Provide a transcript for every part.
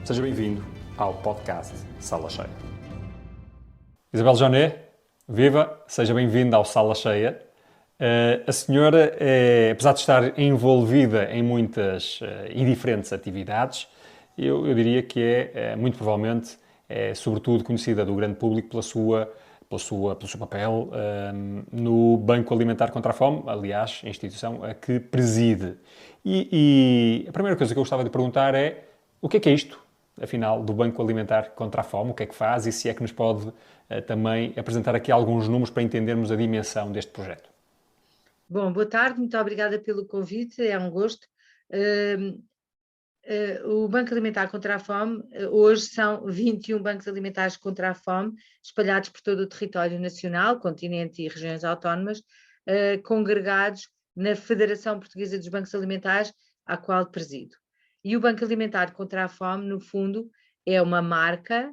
Seja bem-vindo ao podcast Sala Cheia. Isabel Joné, viva, seja bem-vinda ao Sala Cheia. A senhora, apesar de estar envolvida em muitas e diferentes atividades, eu diria que muito provavelmente, sobretudo conhecida do grande público pelo seu papel no Banco Alimentar contra a Fome, aliás, a instituição a que preside. E a primeira coisa que eu gostava de perguntar é: o que é isto, afinal, do Banco Alimentar contra a Fome? O que é que faz? E se é que nos pode também apresentar aqui alguns números para entendermos a dimensão deste projeto? Bom, boa tarde, muito obrigada pelo convite, é um gosto. O Banco Alimentar contra a Fome, hoje são 21 bancos alimentares contra a fome, espalhados por todo o território nacional, continente e regiões autónomas, congregados na Federação Portuguesa dos Bancos Alimentares, à qual presido. E o Banco Alimentar contra a Fome, no fundo, é uma marca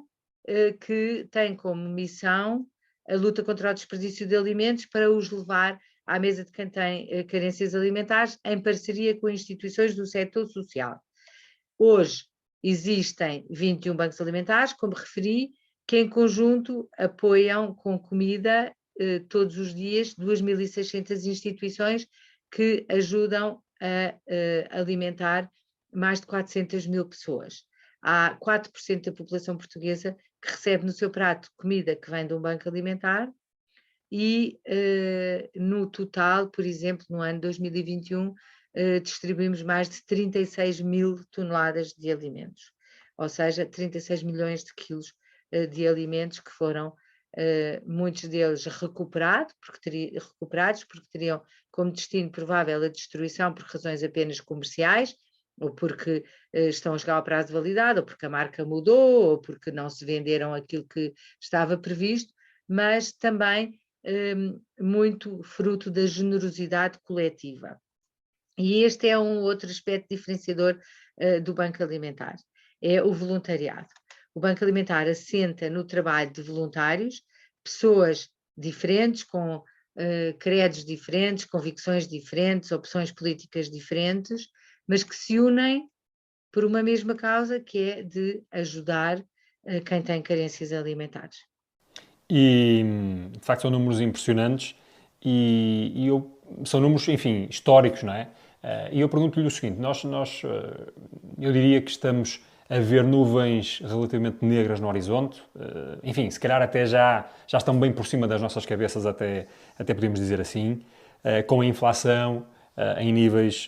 que tem como missão a luta contra o desperdício de alimentos para os levar à mesa de quem tem carências alimentares, em parceria com instituições do setor social. Hoje existem 21 bancos alimentares, como referi, que em conjunto apoiam com comida todos os dias 2.600 instituições que ajudam a alimentar mais de 400 mil pessoas. Há 4% da população portuguesa que recebe no seu prato comida que vem de um banco alimentar e no total, por exemplo, no ano 2021, distribuímos mais de 36 mil toneladas de alimentos, ou seja, 36 milhões de quilos de alimentos que foram, muitos deles recuperados, porque teriam como destino provável a destruição por razões apenas comerciais, ou porque estão a chegar ao prazo de validade, ou porque a marca mudou, ou porque não se venderam aquilo que estava previsto, mas também muito fruto da generosidade coletiva. E este é um outro aspecto diferenciador do Banco Alimentar, é o voluntariado. O Banco Alimentar assenta no trabalho de voluntários, pessoas diferentes, com credos diferentes, convicções diferentes, opções políticas diferentes, mas que se unem por uma mesma causa, que é de ajudar quem tem carências alimentares. E, de facto, são números impressionantes são números, enfim, históricos, não é? E eu pergunto-lhe o seguinte: eu diria que estamos a ver nuvens relativamente negras no horizonte, enfim, se calhar até já estão bem por cima das nossas cabeças, até podemos dizer assim, com a inflação em níveis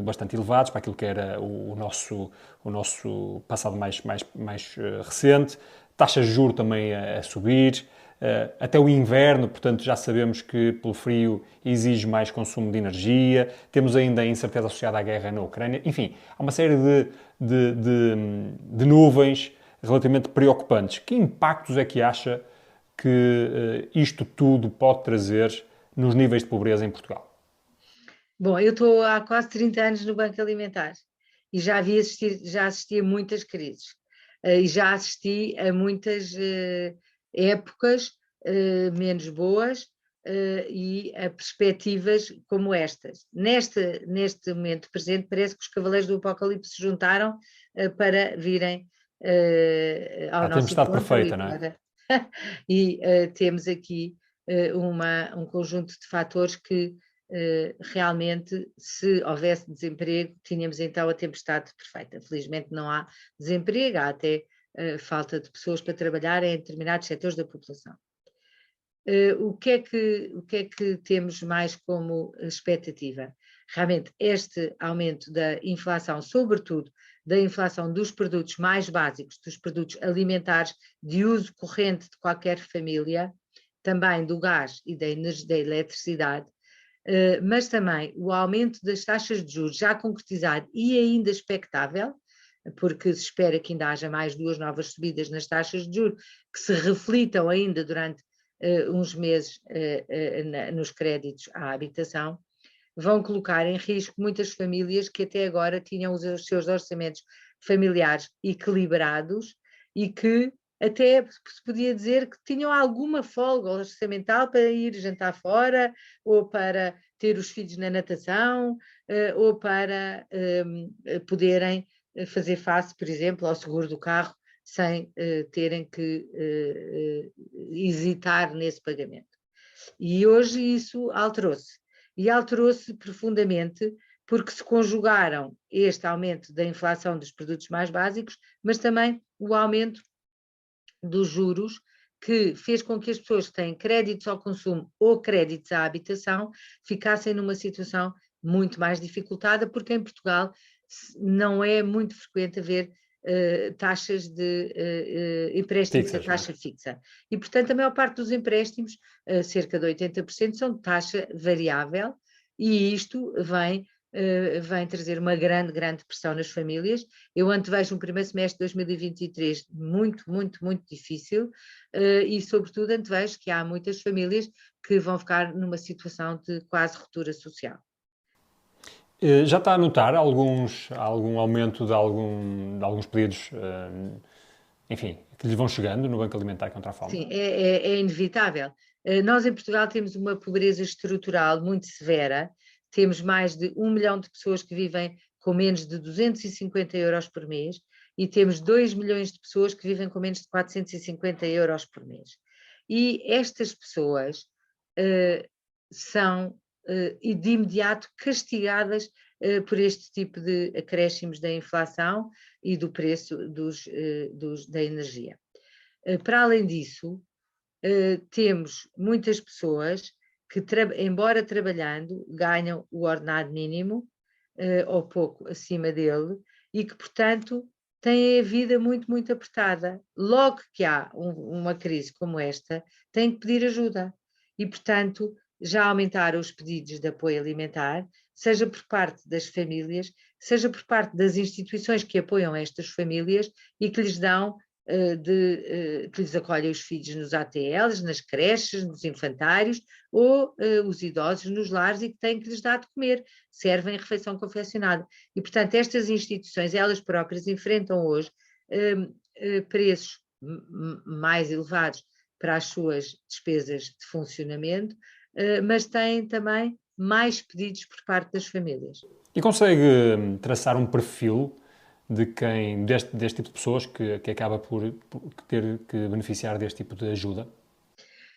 bastante elevados para aquilo que era o nosso passado mais recente, taxas de juros também a subir, até o inverno, portanto já sabemos que pelo frio exige mais consumo de energia, temos ainda a incerteza associada à guerra na Ucrânia, enfim, há uma série de nuvens relativamente preocupantes. Que impactos é que acha que isto tudo pode trazer nos níveis de pobreza em Portugal? Bom, eu estou há quase 30 anos no Banco Alimentar e já assisti a muitas crises e já assisti a muitas épocas menos boas e a perspectivas como estas. Neste momento presente, parece que os cavaleiros do Apocalipse se juntaram para virem ao A nosso tempestade encontro perfeita, não é? e temos aqui um conjunto de fatores que realmente, se houvesse desemprego, tínhamos então a tempestade perfeita. Felizmente não há desemprego, há até falta de pessoas para trabalhar em determinados setores da população. O que é que temos mais como expectativa? Realmente este aumento da inflação, sobretudo da inflação dos produtos mais básicos, dos produtos alimentares de uso corrente de qualquer família, também do gás e da eletricidade, mas também o aumento das taxas de juros já concretizado e ainda expectável, porque se espera que ainda haja mais 2 novas subidas nas taxas de juros, que se reflitam ainda durante uns meses nos créditos à habitação, vão colocar em risco muitas famílias que até agora tinham os seus orçamentos familiares equilibrados e que até se podia dizer que tinham alguma folga orçamental para ir jantar fora, ou para ter os filhos na natação, ou para poderem fazer face, por exemplo, ao seguro do carro sem terem que hesitar nesse pagamento. E hoje isso alterou-se. E alterou-se profundamente porque se conjugaram este aumento da inflação dos produtos mais básicos, mas também o aumento dos juros, que fez com que as pessoas que têm créditos ao consumo ou créditos à habitação ficassem numa situação muito mais dificultada, porque em Portugal não é muito frequente haver taxas de empréstimos a taxa fixa. E, portanto, a maior parte dos empréstimos, cerca de 80%, são de taxa variável, e isto vem trazer uma grande pressão nas famílias. Eu antevejo um primeiro semestre de 2023 muito difícil, e sobretudo antevejo que há muitas famílias que vão ficar numa situação de quase ruptura social. Já está a notar algum aumento de alguns pedidos, enfim, que lhes vão chegando no Banco Alimentar contra a Fome? Sim, é inevitável. Nós em Portugal temos uma pobreza estrutural muito severa. Temos mais de 1 milhão de pessoas que vivem com menos de 250 euros por mês, e temos 2 milhões de pessoas que vivem com menos de 450 euros por mês. E estas pessoas são de imediato castigadas por este tipo de acréscimos da inflação e do preço da energia. Para além disso, temos muitas pessoas que, embora trabalhando, ganham o ordenado mínimo ou pouco acima dele, e que, portanto, têm a vida muito apertada. Logo que há uma crise como esta, têm que pedir ajuda. E, portanto, já aumentaram os pedidos de apoio alimentar, seja por parte das famílias, seja por parte das instituições que apoiam estas famílias e que lhes dão que lhes acolhem os filhos nos ATLs, nas creches, nos infantários, ou os idosos nos lares, e que têm que lhes dar de comer, servem refeição confeccionada. E, portanto, estas instituições, elas próprias, enfrentam hoje preços mais elevados para as suas despesas de funcionamento, mas têm também mais pedidos por parte das famílias. E consegue traçar um perfil deste tipo de pessoas que acaba por ter que beneficiar deste tipo de ajuda?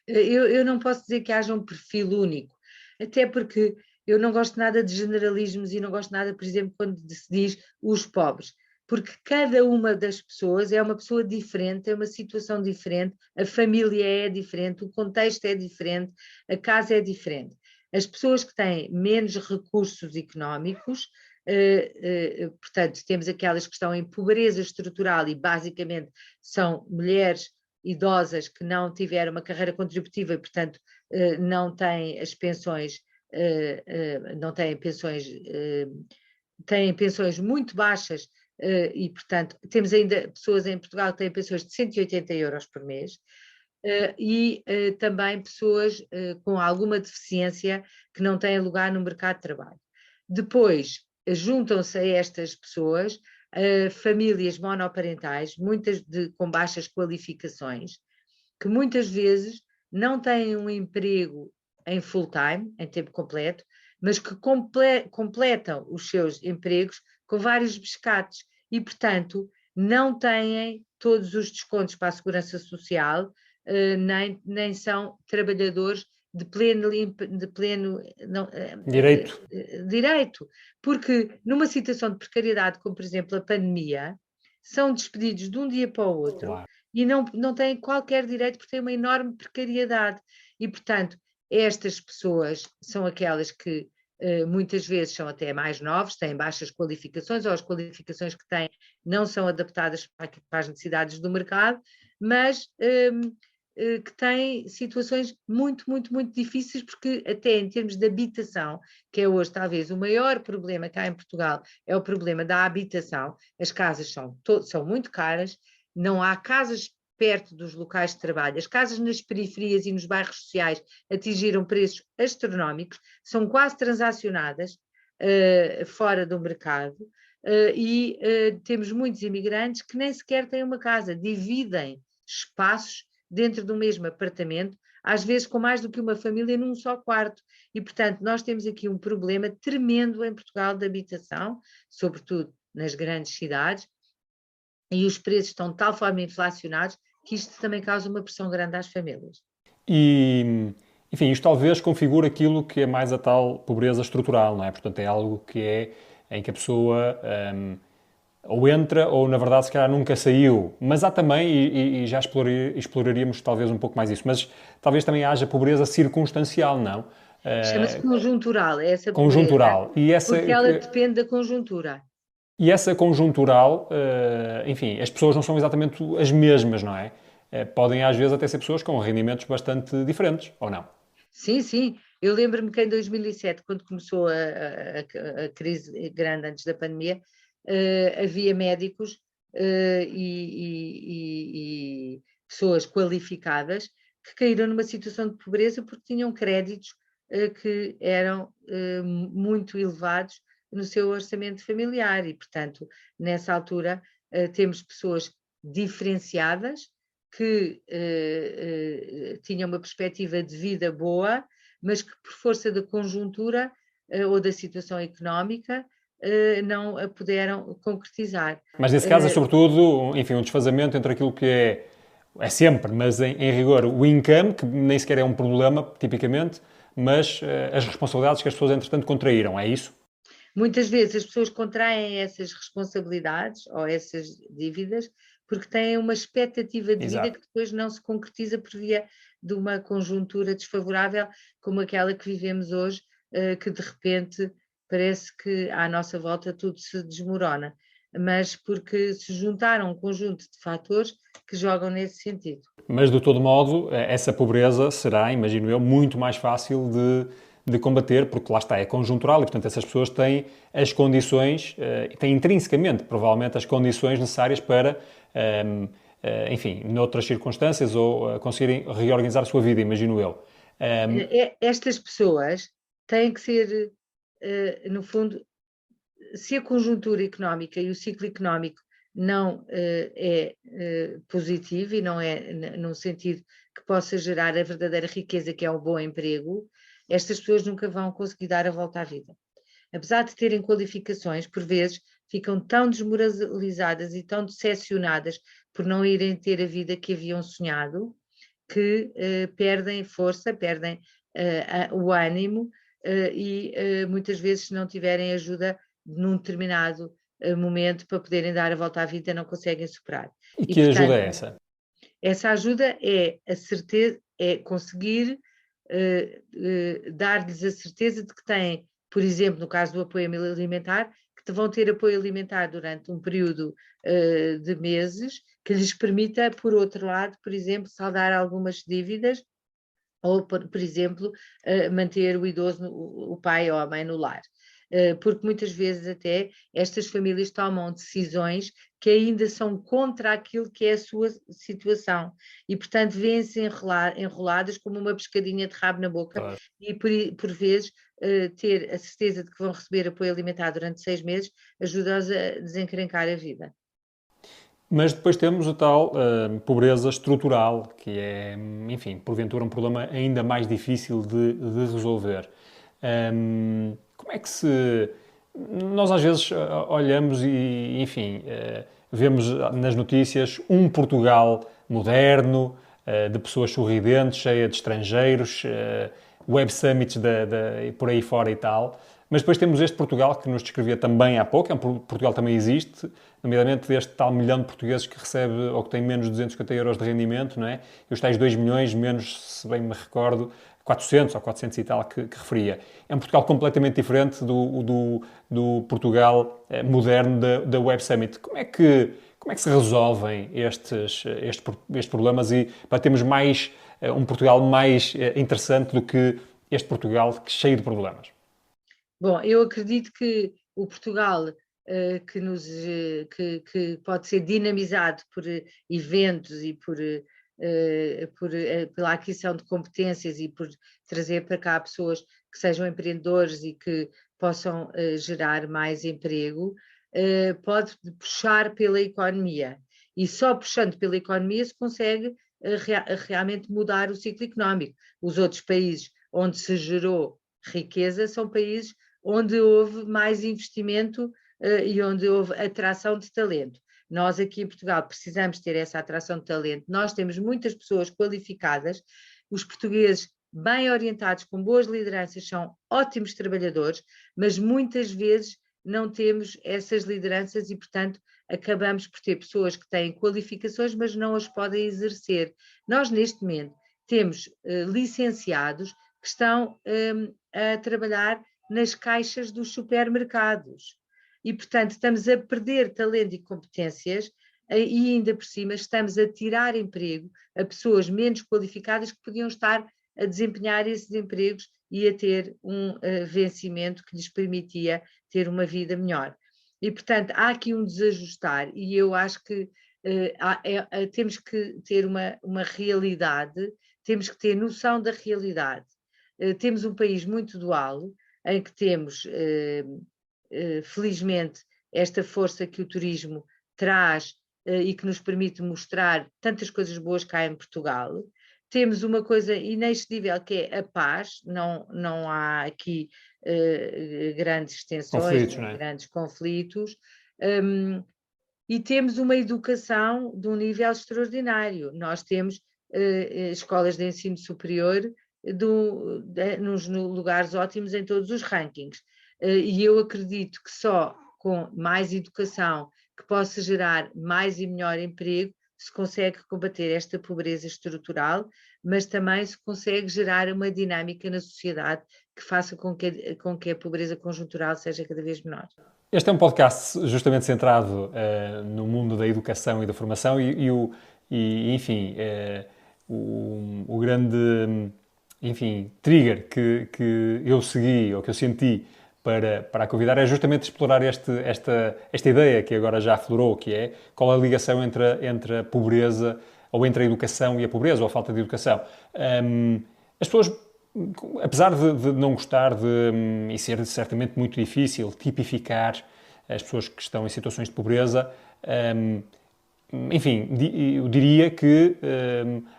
Eu não posso dizer que haja um perfil único, até porque eu não gosto nada de generalismos, e não gosto nada, por exemplo, quando se diz os pobres, porque cada uma das pessoas é uma pessoa diferente, é uma situação diferente, a família é diferente, o contexto é diferente, a casa é diferente. As pessoas que têm menos recursos económicos, portanto, temos aquelas que estão em pobreza estrutural e basicamente são mulheres idosas que não tiveram uma carreira contributiva e, portanto, não têm as pensões, não têm pensões, têm pensões muito baixas, e, portanto, temos ainda pessoas em Portugal que têm pensões de 180 euros por mês, e também pessoas com alguma deficiência que não têm lugar no mercado de trabalho. Depois, juntam-se a estas pessoas famílias monoparentais, muitas com baixas qualificações, que muitas vezes não têm um emprego em full time, em tempo completo, mas que completam os seus empregos com vários pescados e, portanto, não têm todos os descontos para a segurança social, nem são trabalhadores de pleno direito, porque numa situação de precariedade, como por exemplo a pandemia, são despedidos de um dia para o outro, claro, e não têm qualquer direito porque têm uma enorme precariedade. E, portanto, estas pessoas são aquelas que muitas vezes são até mais novos, têm baixas qualificações, ou as qualificações que têm não são adaptadas para as necessidades do mercado, mas que têm situações muito difíceis, porque até em termos de habitação, que é hoje talvez o maior problema cá em Portugal, é o problema da habitação. As casas são muito caras, não há casas perto dos locais de trabalho, as casas nas periferias e nos bairros sociais atingiram preços astronómicos, são quase transacionadas fora do mercado, e temos muitos imigrantes que nem sequer têm uma casa, dividem espaços dentro do mesmo apartamento, às vezes com mais do que uma família num só quarto. E, portanto, nós temos aqui um problema tremendo em Portugal de habitação, sobretudo nas grandes cidades, e os preços estão de tal forma inflacionados que isto também causa uma pressão grande às famílias. E, enfim, isto talvez configure aquilo que é mais a tal pobreza estrutural, não é? Portanto, é algo que é em que a pessoa ou entra ou, na verdade, se calhar nunca saiu. Mas há também, e já exploraríamos talvez um pouco mais isso, mas talvez também haja pobreza circunstancial, não? Chama-se conjuntural, é essa pobreza, Conjuntural. E essa, porque ela depende da conjuntura. e essa conjuntural, enfim, as pessoas não são exatamente as mesmas, não é? Podem às vezes até ser pessoas com rendimentos diferentes, ou não? Sim, sim. Eu lembro-me que em 2007, quando começou a crise grande antes da pandemia, havia médicos e pessoas qualificadas que caíram numa situação de pobreza porque tinham créditos que eram muito elevados no seu orçamento familiar e, portanto, nessa altura temos pessoas diferenciadas que tinham uma perspectiva de vida boa, mas que por força da conjuntura ou da situação económica não a puderam concretizar. Mas nesse caso é sobretudo, enfim, um desfazamento entre aquilo que é sempre, mas em rigor, o income, que nem sequer é um problema, tipicamente, mas as responsabilidades que as pessoas, entretanto, contraíram, é isso? Muitas vezes as pessoas contraem essas responsabilidades ou essas dívidas porque têm uma expectativa de vida Exato. que depois não se concretiza por via de uma conjuntura desfavorável como aquela que vivemos hoje, que de repente parece que à nossa volta tudo se desmorona, mas porque se juntaram um conjunto de fatores que jogam nesse sentido. Mas, de todo modo, essa pobreza será, imagino eu, muito mais fácil de combater, porque lá está, é conjuntural e, portanto, essas pessoas têm as condições, têm intrinsecamente, provavelmente, as condições necessárias para, enfim, noutras circunstâncias, ou conseguirem reorganizar a sua vida, imagino eu. Estas pessoas têm que ser, no fundo, se a conjuntura económica e o ciclo económico não é positivo e não é num sentido que possa gerar a verdadeira riqueza, que é um bom emprego, estas pessoas nunca vão conseguir dar a volta à vida. Apesar de terem qualificações, por vezes ficam tão desmoralizadas e tão decepcionadas por não irem ter a vida que haviam sonhado, que perdem força, perdem o ânimo e muitas vezes, se não tiverem ajuda num determinado momento para poderem dar a volta à vida, não conseguem superar. E E, que ajuda é portanto, essa? essa ajuda é a certeza, é conseguir dar-lhes a certeza de que têm, por exemplo, no caso do apoio alimentar, que vão ter apoio alimentar durante um período de meses, que lhes permita, por outro lado, por exemplo, saldar algumas dívidas ou, por exemplo, manter o idoso, o pai ou a mãe no lar. Porque muitas vezes até estas famílias tomam decisões que ainda são contra aquilo que é a sua situação e, portanto, vêm-se enroladas como uma pescadinha de rabo na boca Claro. e, por vezes, ter a certeza de que vão receber apoio alimentar durante 6 meses ajuda-os a desencrencar a vida. Mas depois temos a tal pobreza estrutural, que é, enfim, porventura um problema ainda mais difícil de resolver. Como é que se... Nós às vezes olhamos e, enfim, vemos nas notícias um Portugal moderno, de pessoas sorridentes, cheia de estrangeiros, web summits por aí fora e tal. Mas depois temos este Portugal que nos descrevia também há pouco, Portugal também existe, nomeadamente deste tal milhão de portugueses que recebe ou que tem menos de 250 euros de rendimento, não é? E os tais 2 milhões, menos, se bem me recordo, 400 ou 400 e tal que referia. É um Portugal completamente diferente do Portugal moderno da Web Summit. Como é que se resolvem estes problemas e para termos mais, um Portugal mais interessante do que este Portugal cheio de problemas? Bom, eu acredito que o Portugal que pode ser dinamizado por eventos e pela aquisição de competências e por trazer para cá pessoas que sejam empreendedores e que possam gerar mais emprego, pode puxar pela economia. E só puxando pela economia se consegue realmente mudar o ciclo económico. Os outros países onde se gerou riqueza são países onde houve mais investimento e onde houve atração de talento. Nós aqui em Portugal precisamos ter essa atração de talento. Nós temos muitas pessoas qualificadas, os portugueses bem orientados, com boas lideranças, são ótimos trabalhadores, mas muitas vezes não temos essas lideranças e, portanto, acabamos por ter pessoas que têm qualificações, mas não as podem exercer. Nós, neste momento, temos licenciados que estão a trabalhar nas caixas dos supermercados. E, portanto, estamos a perder talento e competências e, ainda por cima, estamos a tirar emprego a pessoas menos qualificadas que podiam estar a desempenhar esses empregos e a ter um vencimento que lhes permitia ter uma vida melhor. E, portanto, há aqui um desajustar e eu acho que temos que ter uma realidade, temos que ter noção da realidade. Temos um país muito dual, em que temos, felizmente, esta força que o turismo traz e que nos permite mostrar tantas coisas boas cá em Portugal. Temos uma coisa inexcedível que é a paz, não há aqui grandes tensões, grandes conflitos, e temos uma educação de um nível extraordinário. Nós temos escolas de ensino superior nos lugares ótimos em todos os rankings. E eu acredito que só com mais educação, que possa gerar mais e melhor emprego, se consegue combater esta pobreza estrutural, mas também se consegue gerar uma dinâmica na sociedade que faça com que a pobreza conjuntural seja cada vez menor. Este é um podcast justamente centrado no mundo da educação e da formação enfim, o grande, enfim, trigger que eu segui ou que eu senti para a convidar é justamente explorar esta ideia que agora já aflorou, que é qual a ligação entre a pobreza, ou entre a educação e a pobreza, ou a falta de educação. As pessoas, apesar de não gostar e ser certamente muito difícil tipificar as pessoas que estão em situações de pobreza, enfim, eu diria que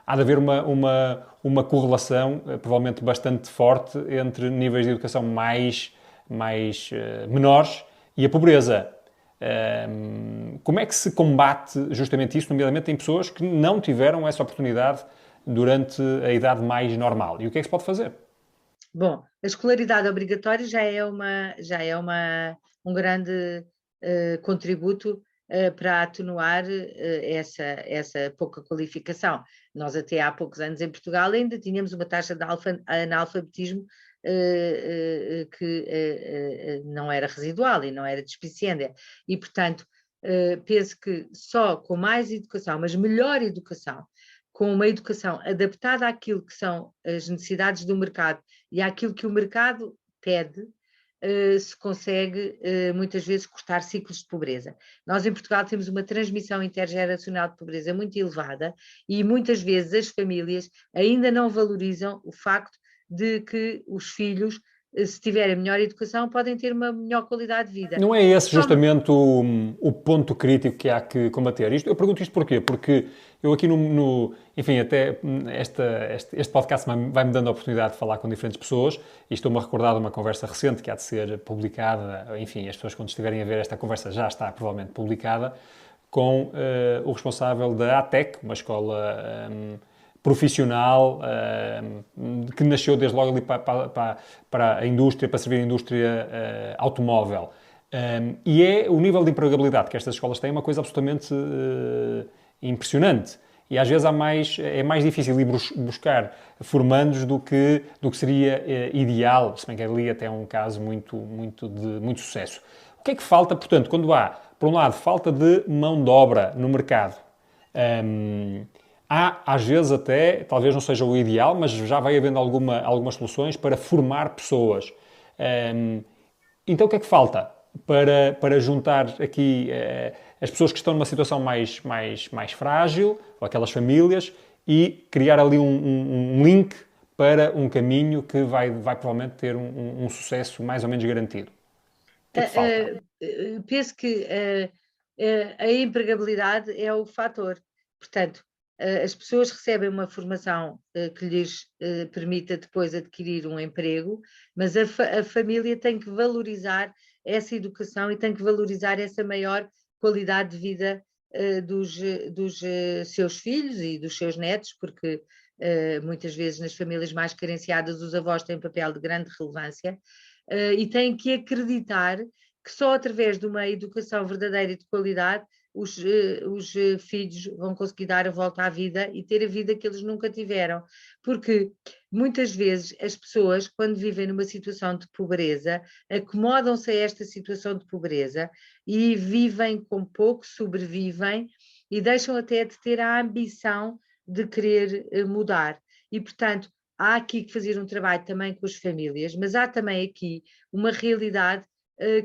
há de haver uma correlação provavelmente bastante forte entre níveis de educação mais menores e a pobreza. Como é que se combate justamente isso, nomeadamente em pessoas que não tiveram essa oportunidade durante a idade mais normal? E o que é que se pode fazer? Bom, a escolaridade obrigatória já é um grande contributo para atenuar essa pouca qualificação. Nós até há poucos anos em Portugal ainda tínhamos uma taxa de analfabetismo que não era residual e não era despicienda. E, portanto, penso que só com mais educação, mas melhor educação, com uma educação adaptada àquilo que são as necessidades do mercado e àquilo que o mercado pede, se consegue muitas vezes cortar ciclos de pobreza. Nós em Portugal temos uma transmissão intergeracional de pobreza muito elevada e muitas vezes as famílias ainda não valorizam o facto de que os filhos, se tiverem melhor educação, podem ter uma melhor qualidade de vida. Não é esse justamente o ponto crítico que há que combater? Eu pergunto isto porquê? Porque eu aqui enfim, até este podcast vai-me dando a oportunidade de falar com diferentes pessoas e estou-me a recordar de uma conversa recente que há de ser publicada, enfim, as pessoas quando estiverem a ver esta conversa já está provavelmente publicada, com o responsável da ATEC, uma escola profissional que nasceu desde logo ali para a indústria, para servir a indústria automóvel. E o nível de empregabilidade que estas escolas têm é uma coisa absolutamente impressionante. E às vezes é mais difícil ir buscar formandos do que seria ideal, se bem que ali até é um caso de muito sucesso. O que é que falta, portanto, quando há, por um lado, falta de mão de obra no mercado? Há, às vezes até, talvez não seja o ideal, mas já vai havendo algumas soluções para formar pessoas. Então o que é que falta para juntar aqui as pessoas que estão numa situação mais frágil, ou aquelas famílias, e criar ali um link para um caminho que vai provavelmente ter um sucesso mais ou menos garantido? O que é que falta? Penso que a empregabilidade é o fator. Portanto, as pessoas recebem uma formação que lhes permita depois adquirir um emprego, mas a família tem que valorizar essa educação e tem que valorizar essa maior qualidade de vida dos seus filhos e dos seus netos, porque muitas vezes nas famílias mais carenciadas os avós têm um papel de grande relevância, e têm que acreditar que só através de uma educação verdadeira e de qualidade os filhos vão conseguir dar a volta à vida e ter a vida que eles nunca tiveram. Porque muitas vezes as pessoas, quando vivem numa situação de pobreza, acomodam-se a esta situação de pobreza e vivem com pouco, sobrevivem e deixam até de ter a ambição de querer mudar. E, portanto, há aqui que fazer um trabalho também com as famílias, mas há também aqui uma realidade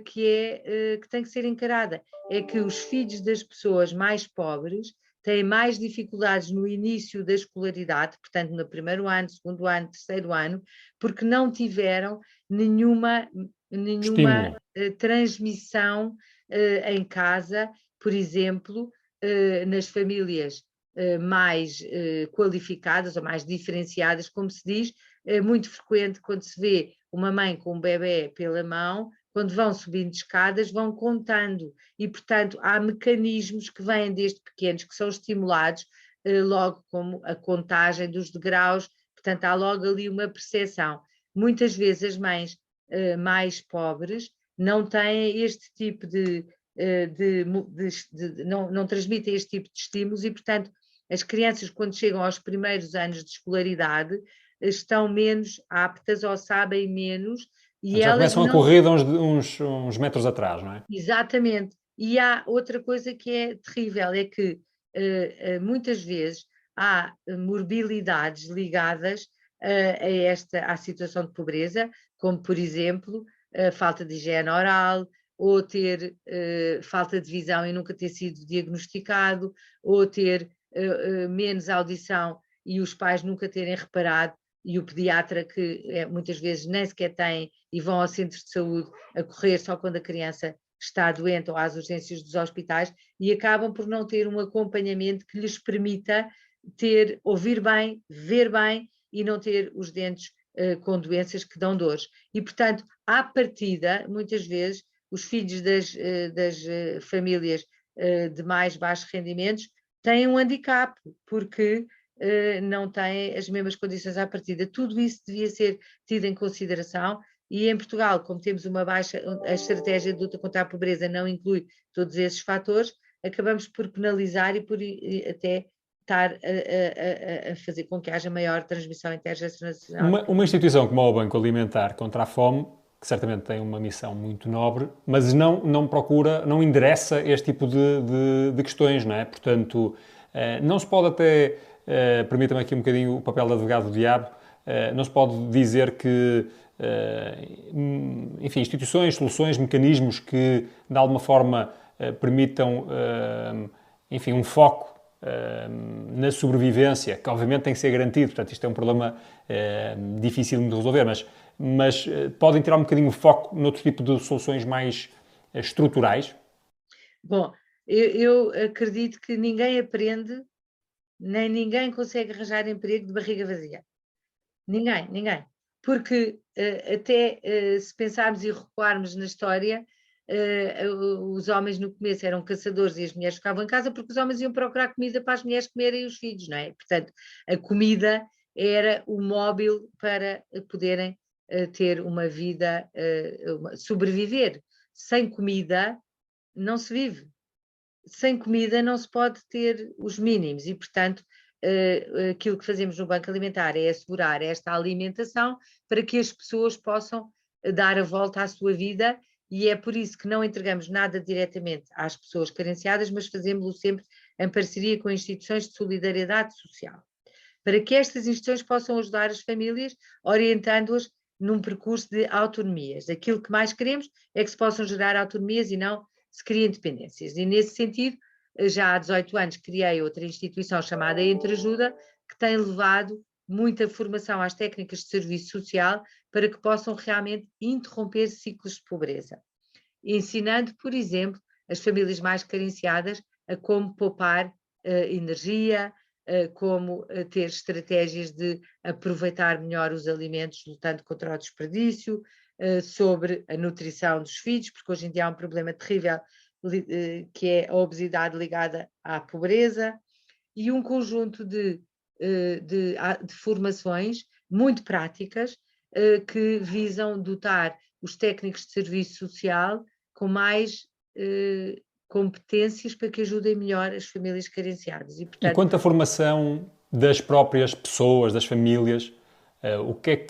que tem que ser encarada. É que os filhos das pessoas mais pobres têm mais dificuldades no início da escolaridade, portanto, no primeiro ano, segundo ano, terceiro ano, porque não tiveram nenhuma transmissão em casa, por exemplo, nas famílias mais qualificadas ou mais diferenciadas, como se diz, é muito frequente quando se vê uma mãe com um bebê pela mão, quando vão subindo escadas, vão contando e, portanto, há mecanismos que vêm desde pequenos, que são estimulados logo como a contagem dos degraus, portanto, há logo ali uma percepção. Muitas vezes as mães mais pobres não têm este tipo não transmitem este tipo de estímulos e, portanto, as crianças, quando chegam aos primeiros anos de escolaridade, estão menos aptas ou sabem menos. E já elas começam a corrida uns metros atrás, não é? Exatamente. E há outra coisa que é terrível, é que muitas vezes há morbilidades ligadas à situação de pobreza, como por exemplo a falta de higiene oral, ou ter falta de visão e nunca ter sido diagnosticado, ou ter menos audição e os pais nunca terem reparado, e o pediatra que muitas vezes nem sequer tem e vão ao centro de saúde a correr só quando a criança está doente ou às urgências dos hospitais e acabam por não ter um acompanhamento que lhes permita ouvir bem, ver bem e não ter os dentes com doenças que dão dores. E, portanto, à partida, muitas vezes, os filhos das famílias de mais baixos rendimentos têm um handicap, porque não têm as mesmas condições à partida. Tudo isso devia ser tido em consideração e em Portugal, como temos a estratégia de luta contra a pobreza não inclui todos esses fatores, acabamos por penalizar e por até estar a fazer com que haja maior transmissão intergeracional. Uma instituição como o Banco Alimentar contra a Fome, que certamente tem uma missão muito nobre, mas não procura, não endereça este tipo de questões, não é? Portanto, não se pode até, permita-me aqui um bocadinho o papel de advogado do diabo, não se pode dizer que, enfim, instituições, soluções, mecanismos que de alguma forma permitam, enfim, um foco na sobrevivência, que obviamente tem que ser garantido, portanto isto é um problema difícil de resolver, mas podem tirar um bocadinho o foco noutro tipo de soluções mais estruturais? Bom, eu acredito que ninguém aprende, nem ninguém consegue arranjar emprego de barriga vazia. Ninguém. Porque até se pensarmos e recuarmos na história, os homens no começo eram caçadores e as mulheres ficavam em casa porque os homens iam procurar comida para as mulheres comerem e os filhos, não é? Portanto, a comida era o móvel para poderem ter uma vida, sobreviver. Sem comida não se vive. Sem comida não se pode ter os mínimos e, portanto, aquilo que fazemos no Banco Alimentar é assegurar esta alimentação para que as pessoas possam dar a volta à sua vida e é por isso que não entregamos nada diretamente às pessoas carenciadas, mas fazemos-lo sempre em parceria com instituições de solidariedade social, para que estas instituições possam ajudar as famílias, orientando-as num percurso de autonomias. Aquilo que mais queremos é que se possam gerar autonomias e não se criem dependências. E nesse sentido, já há 18 anos criei outra instituição chamada Entreajuda, que tem levado muita formação às técnicas de serviço social para que possam realmente interromper ciclos de pobreza. Ensinando, por exemplo, as famílias mais carenciadas a como poupar energia, como ter estratégias de aproveitar melhor os alimentos, lutando contra o desperdício, sobre a nutrição dos filhos, porque hoje em dia há um problema terrível que é a obesidade ligada à pobreza, e um conjunto de formações muito práticas que visam dotar os técnicos de serviço social com mais competências para que ajudem melhor as famílias carenciadas. E quanto à formação das próprias pessoas, das famílias, o que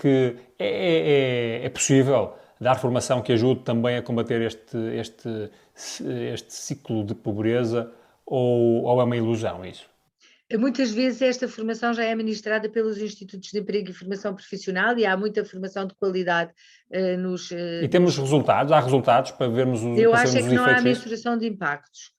é possível dar formação que ajude também a combater este ciclo de pobreza ou é uma ilusão isso? Muitas vezes esta formação já é ministrada pelos Institutos de Emprego e Formação Profissional e há muita formação de qualidade nos... E temos resultados? Há resultados para vermos os Eu acho efeitos que não há disso? mensuração de impactos.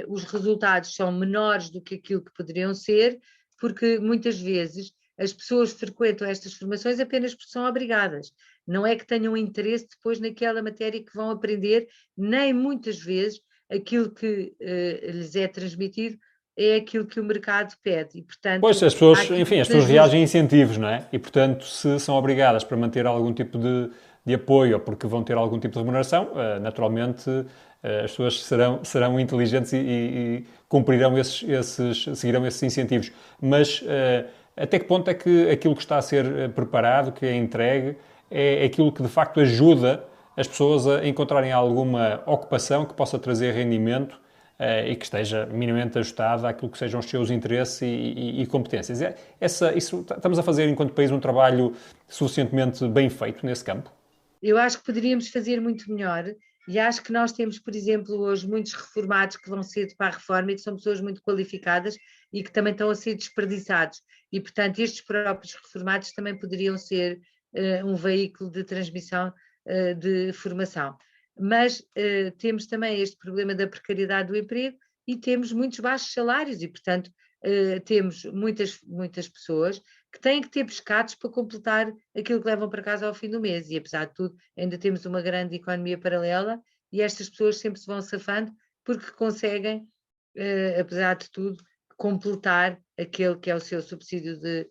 Os resultados são menores do que aquilo que poderiam ser, porque muitas vezes as pessoas frequentam estas formações apenas porque são obrigadas. Não é que tenham interesse depois naquela matéria que vão aprender, nem muitas vezes aquilo que lhes é transmitido é aquilo que o mercado pede. E, portanto, pois, as pessoas reagem a incentivos, não é? E, portanto, se são obrigadas para manter algum tipo de apoio ou porque vão ter algum tipo de remuneração, naturalmente as pessoas serão inteligentes e cumprirão seguirão esses incentivos. Mas até que ponto é que aquilo que está a ser preparado, que é entregue, é aquilo que de facto ajuda as pessoas a encontrarem alguma ocupação que possa trazer rendimento e que esteja minimamente ajustada àquilo que sejam os seus interesses e competências. Estamos a fazer, enquanto país, um trabalho suficientemente bem feito nesse campo? Eu acho que poderíamos fazer muito melhor e acho que nós temos, por exemplo, hoje muitos reformados que vão cedo para a reforma e que são pessoas muito qualificadas e que também estão a ser desperdiçados. E, portanto, estes próprios reformados também poderiam ser um veículo de transmissão de formação. Mas temos também este problema da precariedade do emprego e temos muitos baixos salários e, portanto, temos muitas pessoas que têm que ter pescados para completar aquilo que levam para casa ao fim do mês e, apesar de tudo, ainda temos uma grande economia paralela e estas pessoas sempre se vão safando porque conseguem, apesar de tudo, completar aquele que é o seu subsídio de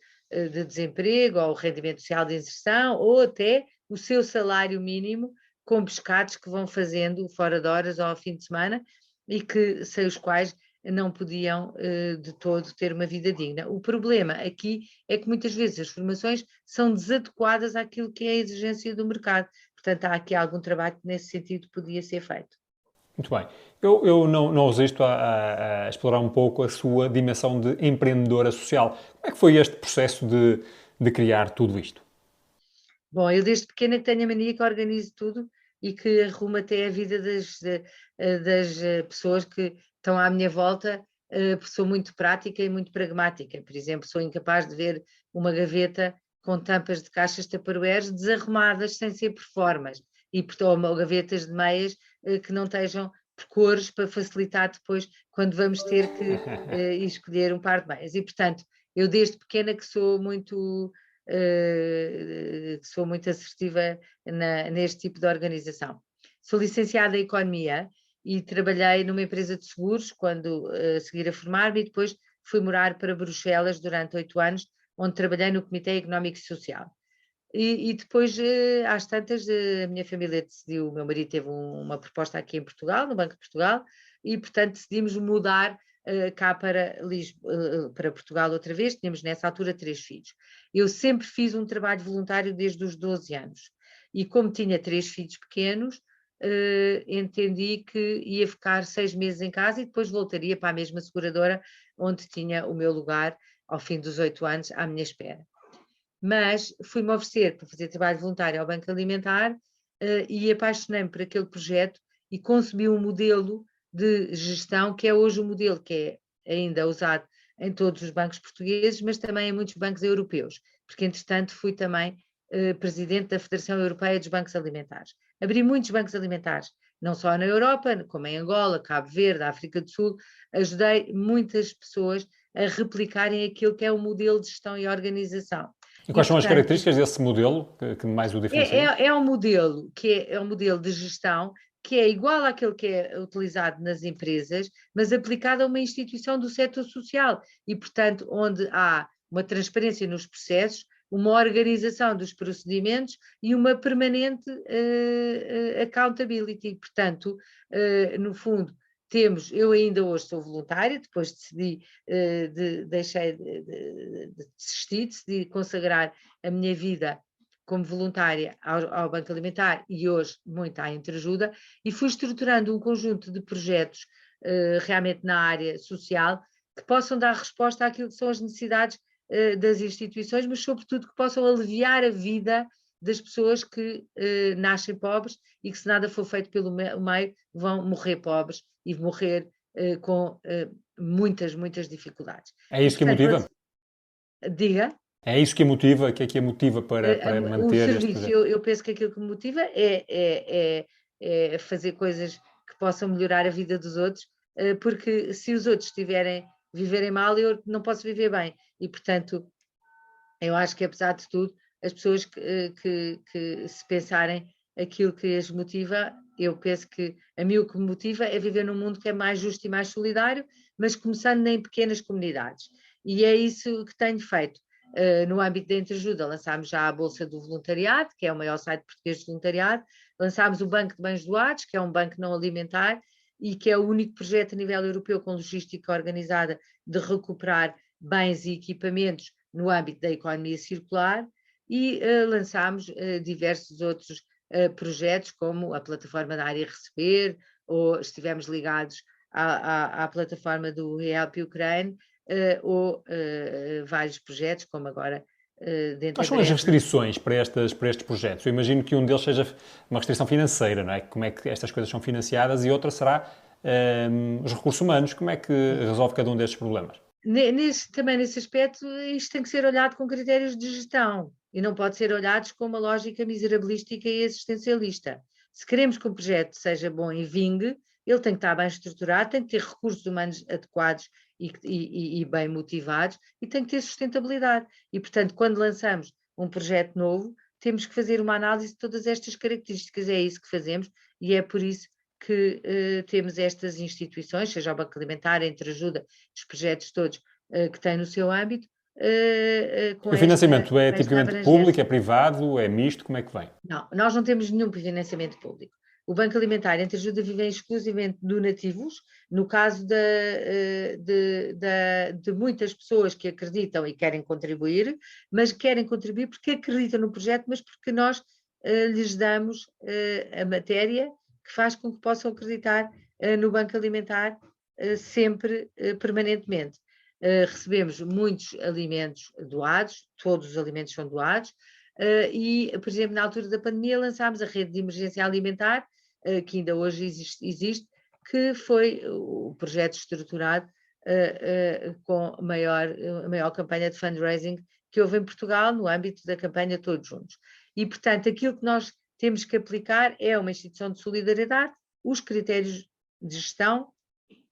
desemprego ou o rendimento social de inserção ou até o seu salário mínimo com pescados que vão fazendo fora de horas ou ao fim de semana e que, sem os quais não podiam de todo ter uma vida digna. O problema aqui é que muitas vezes as formações são desadequadas àquilo que é a exigência do mercado. Portanto, há aqui algum trabalho que nesse sentido podia ser feito. Muito bem. Eu não resisto a explorar um pouco a sua dimensão de empreendedora social. Como é que foi este processo de criar tudo isto? Bom, eu desde pequena que tenho a mania que organizo tudo e que arrumo até a vida das pessoas que estão à minha volta, sou muito prática e muito pragmática. Por exemplo, sou incapaz de ver uma gaveta com tampas de caixas Tupperwares desarrumadas sem ser por formas e ou gavetas de meias que não estejam por cores para facilitar depois quando vamos ter que escolher um par de meias. E, portanto, eu desde pequena que sou muito assertiva neste tipo de organização. Sou licenciada em Economia e trabalhei numa empresa de seguros quando a seguir a formar-me e depois fui morar para Bruxelas durante 8 anos, onde trabalhei no Comitê Económico e Social. E depois, às tantas, a minha família decidiu, o meu marido teve uma proposta aqui em Portugal, no Banco de Portugal, e portanto decidimos mudar cá para Portugal outra vez. Tínhamos nessa altura 3 filhos. Eu sempre fiz um trabalho voluntário desde os 12 anos e como tinha 3 filhos pequenos, entendi que ia ficar 6 meses em casa e depois voltaria para a mesma seguradora onde tinha o meu lugar ao fim dos 8 anos à minha espera. Mas fui-me oferecer para fazer trabalho voluntário ao Banco Alimentar e apaixonei-me por aquele projeto e concebi um modelo de gestão que é hoje o modelo que é ainda usado em todos os bancos portugueses, mas também em muitos bancos europeus, porque entretanto fui também presidente da Federação Europeia dos Bancos Alimentares. Abri muitos bancos alimentares, não só na Europa, como em Angola, Cabo Verde, África do Sul, ajudei muitas pessoas a replicarem aquilo que é o modelo de gestão e organização. E quais são as características desse modelo que mais o diferencia? É um modelo que é um modelo de gestão que é igual àquele que é utilizado nas empresas, mas aplicado a uma instituição do setor social e, portanto, onde há uma transparência nos processos, uma organização dos procedimentos e uma permanente accountability. Portanto, no fundo, eu ainda hoje sou voluntária, depois decidi consagrar a minha vida como voluntária ao Banco Alimentar e hoje muito à Entreajuda, e fui estruturando um conjunto de projetos realmente na área social que possam dar resposta àquilo que são as necessidades das instituições, mas sobretudo que possam aliviar a vida das pessoas que nascem pobres e que, se nada for feito pelo meio, vão morrer pobres e morrer com muitas dificuldades. É isso que a motiva? Diga. É isso que a motiva? O que é que a motiva para manter este projeto? Eu penso que aquilo que me motiva é fazer coisas que possam melhorar a vida dos outros, porque se os outros viverem mal, eu não posso viver bem. E, portanto, eu acho que, apesar de tudo, as pessoas que se pensarem aquilo que as motiva, eu penso que a mim o que me motiva é viver num mundo que é mais justo e mais solidário, mas começando em pequenas comunidades. E é isso que tenho feito. No âmbito da Entreajuda, lançámos já a Bolsa do Voluntariado, que é o maior site português de voluntariado, lançámos o Banco de Bens Doados, que é um banco não alimentar e que é o único projeto a nível europeu com logística organizada de recuperar bens e equipamentos no âmbito da economia circular, e lançámos diversos outros projetos, como a plataforma da Área Receber, ou estivemos ligados à plataforma do Help Ukraine, ou vários projetos, como agora dentro Quais são as restrições para estes projetos? Eu imagino que um deles seja uma restrição financeira, não é? Como é que estas coisas são financiadas, e outra será os recursos humanos. Como é que resolve cada um destes problemas? Também nesse aspecto, isto tem que ser olhado com critérios de gestão e não pode ser olhado com uma lógica miserabilística e assistencialista. Se queremos que o projeto seja bom e vingue, ele tem que estar bem estruturado, tem que ter recursos humanos adequados e bem motivados, e tem que ter sustentabilidade. E, portanto, quando lançamos um projeto novo, temos que fazer uma análise de todas estas características. É isso que fazemos, e é por isso que temos estas instituições, seja o Banco Alimentar, a Entreajuda, os projetos todos que têm no seu âmbito. O financiamento é tipicamente público, é privado, é misto? Como é que vem? Não, nós não temos nenhum financiamento público. O Banco Alimentar e a Entreajuda vivem exclusivamente de donativos, no caso de muitas pessoas que acreditam e querem contribuir, mas querem contribuir porque acreditam no projeto, mas porque nós lhes damos a matéria que faz com que possam acreditar no Banco Alimentar sempre, permanentemente. Recebemos muitos alimentos doados, todos os alimentos são doados, e, por exemplo, na altura da pandemia lançámos a rede de emergência alimentar, que ainda hoje existe, que foi o projeto estruturado com a maior campanha de fundraising que houve em Portugal, no âmbito da campanha Todos Juntos. E, portanto, aquilo que nós temos que aplicar é uma instituição de solidariedade, os critérios de gestão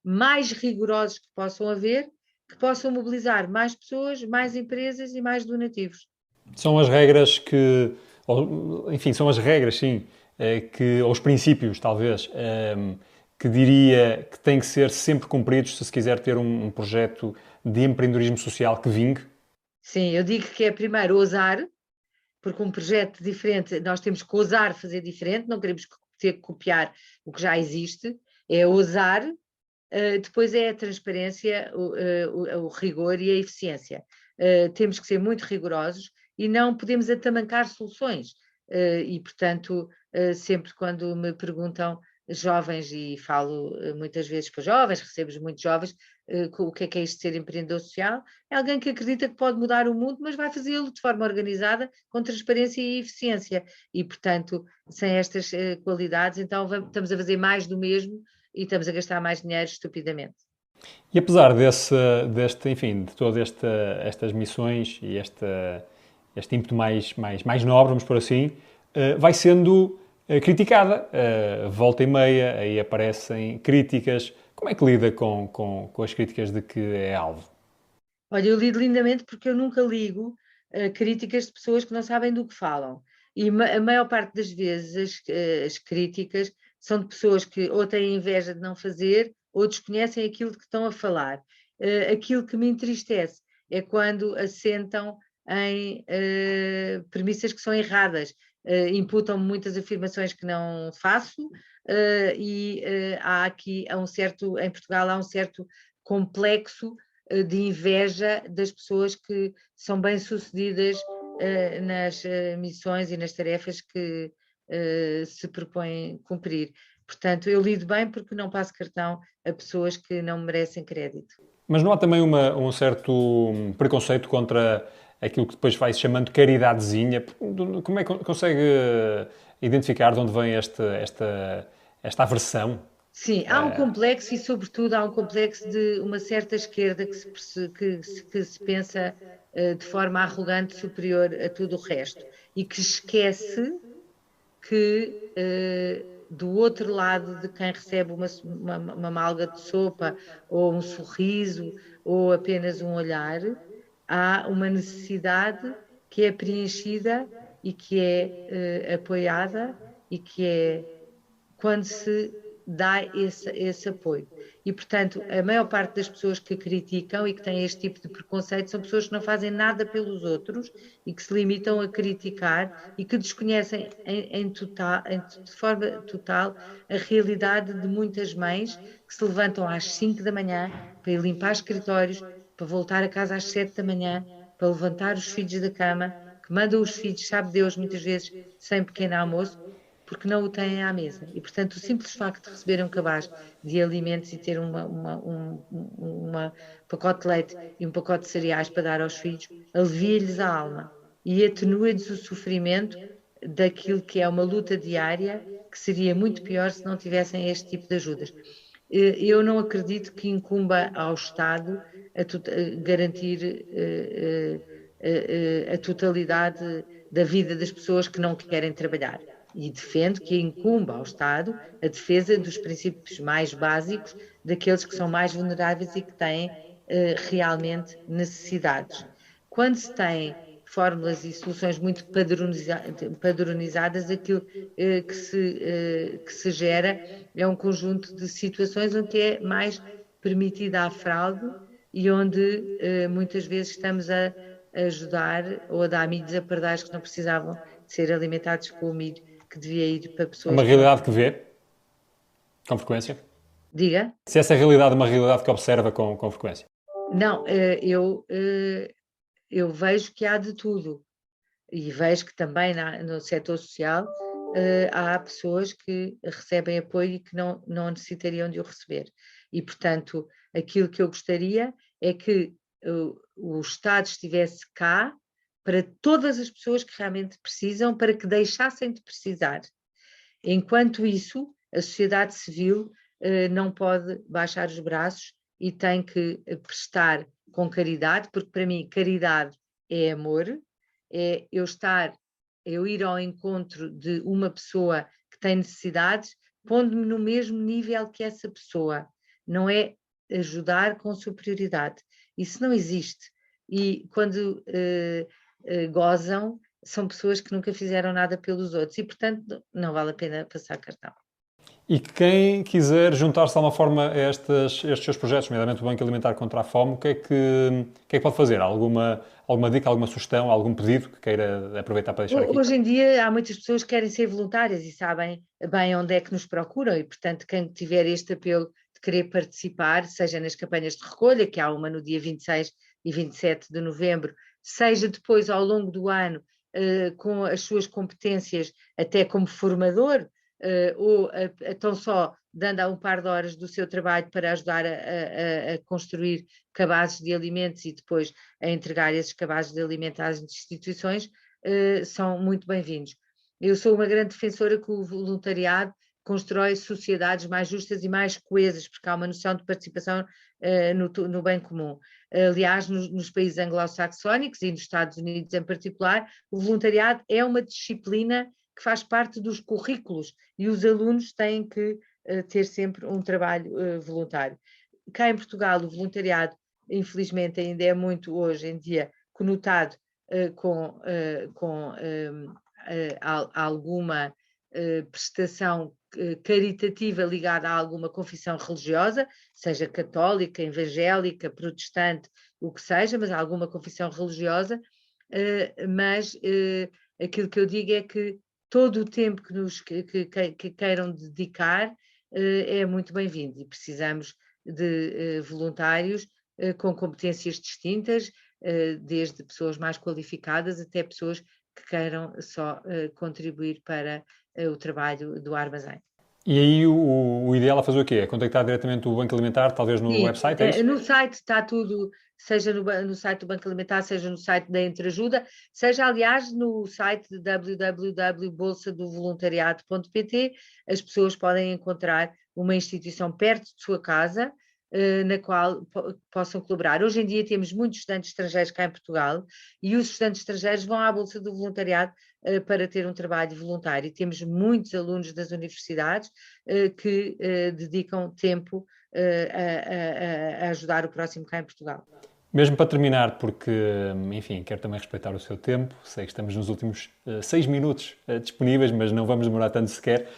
mais rigorosos que possam haver, que possam mobilizar mais pessoas, mais empresas e mais donativos. São as regras que, enfim, são as regras, sim, ou os princípios, talvez, que diria que têm que ser sempre cumpridos se quiser ter um projeto de empreendedorismo social que vingue? Sim, eu digo que é primeiro ousar, porque um projeto diferente, nós temos que ousar fazer diferente, não queremos ter que copiar o que já existe, é ousar. Depois é a transparência, o rigor e a eficiência. Temos que ser muito rigorosos e não podemos atamancar soluções. E, portanto, sempre quando me perguntam jovens, e falo muitas vezes para jovens, recebo muitos jovens, o que é isto de ser empreendedor social? É alguém que acredita que pode mudar o mundo, mas vai fazê-lo de forma organizada, com transparência e eficiência. E, portanto, sem estas qualidades, então estamos a fazer mais do mesmo e estamos a gastar mais dinheiro estupidamente. E apesar enfim, de todas estas missões e este ímpeto mais nobre, vamos por assim, vai sendo criticada. Volta e meia, aí aparecem críticas. Como é que lida com as críticas de que é alvo? Olha, eu lido lindamente porque eu nunca ligo críticas de pessoas que não sabem do que falam. E a maior parte das vezes as críticas são de pessoas que ou têm inveja de não fazer ou desconhecem aquilo de que estão a falar. Aquilo que me entristece é quando assentam em premissas que são erradas. Imputam-me muitas afirmações que não faço, e há aqui, em Portugal, há um certo complexo de inveja das pessoas que são bem-sucedidas nas missões e nas tarefas que se propõem cumprir. Portanto, eu lido bem porque não passo cartão a pessoas que não merecem crédito. Mas não há também um certo preconceito contra aquilo que depois vai se chamando caridadezinha? Como é que consegue identificar de onde vem esta aversão? Sim, há um complexo e, sobretudo, há um complexo de uma certa esquerda que se pensa de forma arrogante superior a tudo o resto e que esquece que do outro lado de quem recebe uma malga de sopa ou um sorriso ou apenas um olhar, há uma necessidade que é preenchida e que é apoiada e que é quando se dá esse apoio. E, portanto, a maior parte das pessoas que criticam e que têm este tipo de preconceito são pessoas que não fazem nada pelos outros e que se limitam a criticar e que desconhecem de forma total a realidade de muitas mães que se levantam às 5 da manhã para ir limpar escritórios, para voltar a casa às 7 da manhã, para levantar os filhos da cama, que mandam os filhos, sabe Deus, muitas vezes sem pequeno almoço, porque não o têm à mesa. E, portanto, o simples facto de receberem um cabaz de alimentos e ter uma pacote de leite e um pacote de cereais para dar aos filhos, alivia-lhes a alma e atenua-lhes o sofrimento daquilo que é uma luta diária, que seria muito pior se não tivessem este tipo de ajudas. Eu não acredito que incumba ao Estado garantir a totalidade da vida das pessoas que não querem trabalhar. E defendo que incumba ao Estado a defesa dos princípios mais básicos daqueles que são mais vulneráveis e que têm realmente necessidades. Quando se tem fórmulas e soluções muito padronizadas, aquilo que se gera é um conjunto de situações onde é mais permitida a fraude e onde muitas vezes estamos a ajudar ou a dar milhos a pardais que não precisavam de ser alimentados com o milho que devia ir para É pessoas uma que não... realidade que vê, com frequência? Diga? Se essa realidade é uma realidade que observa com frequência? Não, eu vejo que há de tudo. E vejo que também no setor social há pessoas que recebem apoio e que não necessitariam de o receber. E, portanto, aquilo que eu gostaria é que o Estado estivesse cá para todas as pessoas que realmente precisam, para que deixassem de precisar. Enquanto isso, a sociedade civil não pode baixar os braços e tem que prestar com caridade, porque para mim caridade é amor, é eu ir ao encontro de uma pessoa que tem necessidades, pondo-me no mesmo nível que essa pessoa. Não é ajudar com superioridade. Isso não existe. E quando gozam, são pessoas que nunca fizeram nada pelos outros e, portanto, não vale a pena passar cartão. E que quem quiser juntar-se de alguma forma a estes seus projetos, nomeadamente o Banco Alimentar contra a Fome, o que é que pode fazer? Alguma dica, alguma sugestão, algum pedido que queira aproveitar para deixar aqui? Hoje em dia há muitas pessoas que querem ser voluntárias e sabem bem onde é que nos procuram e, portanto, quem tiver este apelo de querer participar, seja nas campanhas de recolha, que há uma no dia 26 e 27 de novembro, seja depois ao longo do ano com as suas competências até como formador, ou tão só dando a um par de horas do seu trabalho para ajudar a construir cabazes de alimentos e depois a entregar esses cabazes de alimentos às instituições, são muito bem-vindos. Eu sou uma grande defensora que o voluntariado constrói sociedades mais justas e mais coesas, porque há uma noção de participação no bem comum. Aliás, nos países anglo-saxónicos e nos Estados Unidos em particular, o voluntariado é uma disciplina que faz parte dos currículos e os alunos têm que ter sempre um trabalho voluntário. Cá em Portugal, o voluntariado, infelizmente, ainda é muito hoje em dia conotado com alguma prestação caritativa ligada a alguma confissão religiosa, seja católica, evangélica, protestante, o que seja, mas alguma confissão religiosa, mas aquilo que eu digo é que todo o tempo que queiram dedicar é muito bem-vindo e precisamos de voluntários com competências distintas, desde pessoas mais qualificadas até pessoas que queiram só contribuir para o trabalho do armazém. E aí o ideal a fazer o quê? É contactar diretamente o Banco Alimentar, talvez no Sim, website, é isso? no site está tudo, seja no site do Banco Alimentar, seja no site da Entreajuda, seja, aliás, no site de www.bolsadovoluntariado.pt, as pessoas podem encontrar uma instituição perto de sua casa, na qual possam colaborar. Hoje em dia temos muitos estudantes estrangeiros cá em Portugal e os estudantes estrangeiros vão à Bolsa do Voluntariado para ter um trabalho voluntário. Temos muitos alunos das universidades que dedicam tempo a ajudar o próximo cá em Portugal. Mesmo para terminar, porque, enfim, quero também respeitar o seu tempo, sei que estamos nos últimos 6 minutos disponíveis, mas não vamos demorar tanto sequer.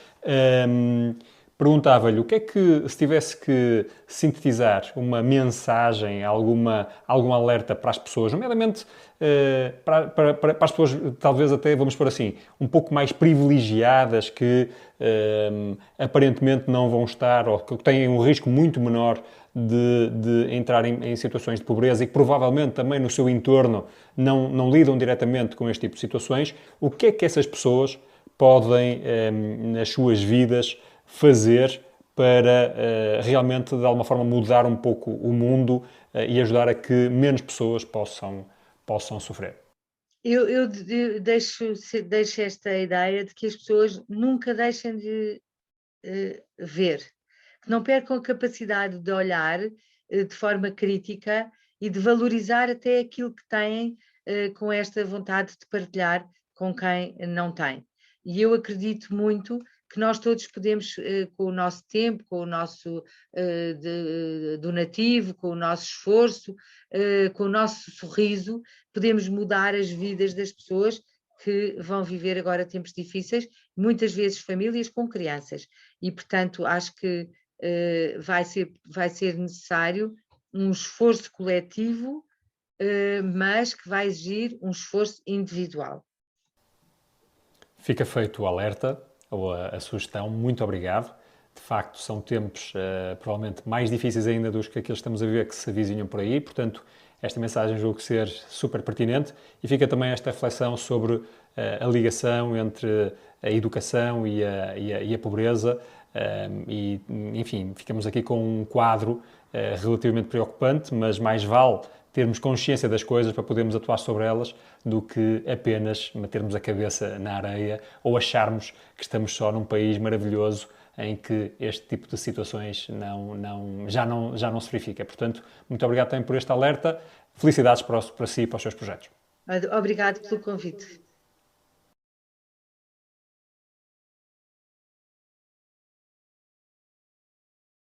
Perguntava-lhe o que é que, se tivesse que sintetizar uma mensagem, algum alerta para as pessoas, nomeadamente para as pessoas, talvez até, vamos por assim, um pouco mais privilegiadas, que aparentemente não vão estar, ou que têm um risco muito menor de entrar em situações de pobreza e que provavelmente também no seu entorno não lidam diretamente com este tipo de situações, o que é que essas pessoas podem, nas suas vidas, fazer para realmente, de alguma forma, mudar um pouco o mundo e ajudar a que menos pessoas possam sofrer? Eu deixo esta ideia de que as pessoas nunca deixem de ver, que não percam a capacidade de olhar de forma crítica e de valorizar até aquilo que têm, com esta vontade de partilhar com quem não tem. E eu acredito muito que nós todos podemos, com o nosso tempo, com o nosso donativo, com o nosso esforço, com o nosso sorriso, podemos mudar as vidas das pessoas que vão viver agora tempos difíceis, muitas vezes famílias com crianças. E, portanto, acho que vai ser necessário um esforço coletivo, mas que vai exigir um esforço individual. Fica feito o alerta, ou a sugestão. Muito obrigado. De facto, são tempos provavelmente mais difíceis ainda dos que aqueles que estamos a ver que se avizinham por aí. Portanto, esta mensagem julgo ser super pertinente e fica também esta reflexão sobre a ligação entre a educação e a pobreza. E, enfim, ficamos aqui com um quadro relativamente preocupante, mas mais vale termos consciência das coisas para podermos atuar sobre elas do que apenas metermos a cabeça na areia ou acharmos que estamos só num país maravilhoso em que este tipo de situações já não se verifica. Portanto, muito obrigado também por este alerta. Felicidades para si e para os seus projetos. Obrigado pelo convite.